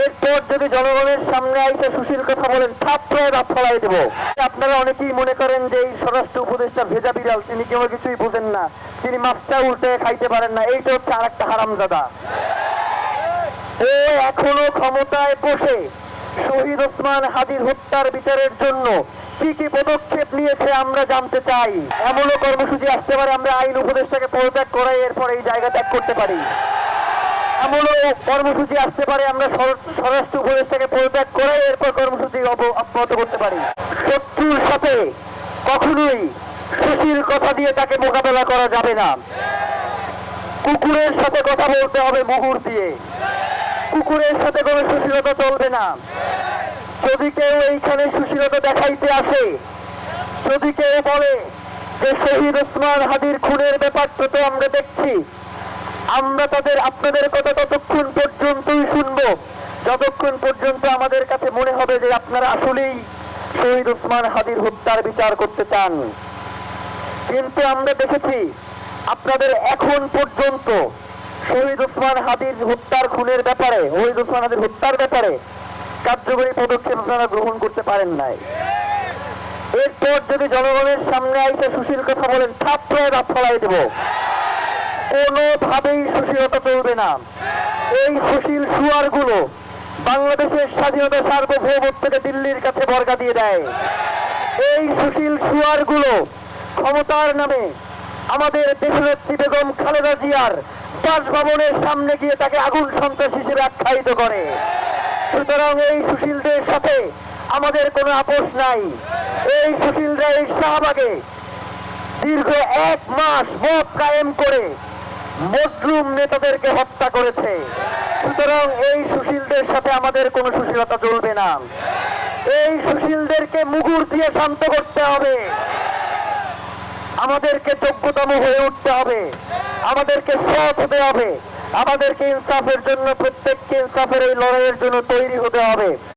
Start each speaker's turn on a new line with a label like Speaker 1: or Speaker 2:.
Speaker 1: এরপর যদি জনগণের সামনে আইসে সুশীল কথা বলেন থাপ্পড়ে দাঁত ফলাই দেব। আপনারা অনেকেই মনে করেন যে এই স্বরাষ্ট্র উপদেষ্টা ভেজা বিড়াল, তিনি কেউ কিছুই বোঝেন না, তিনি মাছটা উল্টে খাইতে পারেন না। এইটা হচ্ছে আর একটা হারামজাদা। ও এখনো ক্ষমতায় বসে শহীদ ওসমান হাদির হত্যার বিচারের জন্য কি কি পদক্ষেপ নিয়েছে আমরা জানতে চাই। এমনও কর্মসূচি আসতে পারে আমরা আইন উপদেষ্টাকে পদত্যাগ করাই এরপর এই জায়গা ত্যাগ করতে পারি। এমনও কর্মসূচি আসতে পারে আমরা স্বরাষ্ট্র উপদেষ্টাকে পদত্যাগ করাই এরপর কর্মসূচি অব্যাহত করতে পারি। শত্রুর সাথে কখনোই সুশীল কথা দিয়ে তাকে মোকাবেলা করা যাবে না। কুকুরের সাথে কথা বলতে হবে মুহুর দিয়ে। কুকুরের সাথে কোনো সুশীলতা চলবে না। যদি কেউ এইখানে সুশীলতা দেখাইতে আসে, যদি কেউ বলে যে শহীদ ওসমান হাদির খুনের ব্যাপারটা তো আমরা দেখছি, আমরা আপনাদের কথা ততক্ষণ পর্যন্তই শুনবো যতক্ষণ পর্যন্ত আমাদের কাছে মনে হবে যে আপনারা আসলেই শহীদ ওসমান হাদির হত্যার বিচার করতে চান। কিন্তু আমরা দেখেছি আপনাদের এখন পর্যন্ত শহীদ ওসমান হাদির হত্যার খুনের ব্যাপারে, শহীদ ওসমান হাদির হত্যার ব্যাপারে কার্যকরী পদক্ষেপ আপনারা গ্রহণ করতে পারেন নাই। এরপর যদি জনগণের সামনে আইসে সুশীল কথা বলেন থাপ্পড়ে দাঁত ফলাই দেব। কোনোভাবেই সুশীলতা চলবে না। এই সুশীল সুয়ার গুলো বাংলাদেশের স্বাধীনতা সার্বভৌমত্বকে দিল্লির কাছে বর্গা দিয়ে দেয়। এই সুশীল সুয়ার গুলো ক্ষমতার নামে আমাদের দেশনেত্রী বেগম খালেদা জিয়ার বাসভবনের সামনে গিয়ে তাকে আগুন সন্ত্রাস হিসেবে আখ্যায়িত করে। সুতরাং এই সুশীলদের সাথে আমাদের কোনো আপোষ নাই। এই সুশীলরা এই শাহবাগে দীর্ঘ 1 মাস মত কায়েম করে মজলুম নেতাদেরকে হত্যা করেছে। সুতরাং এই সুশীলদের সাথে আমাদের কোনো সুশীলতা চলবে না। এই সুশীলদেরকে মুগুর দিয়ে শান্ত করতে হবে। আমাদেরকে যোগ্যতম হয়ে উঠতে হবে, আমাদেরকে সৎ হতে হবে, আমাদেরকে ইনসাফের জন্য, প্রত্যেককে ইনসাফের এই লড়াইয়ের জন্য তৈরি হতে হবে।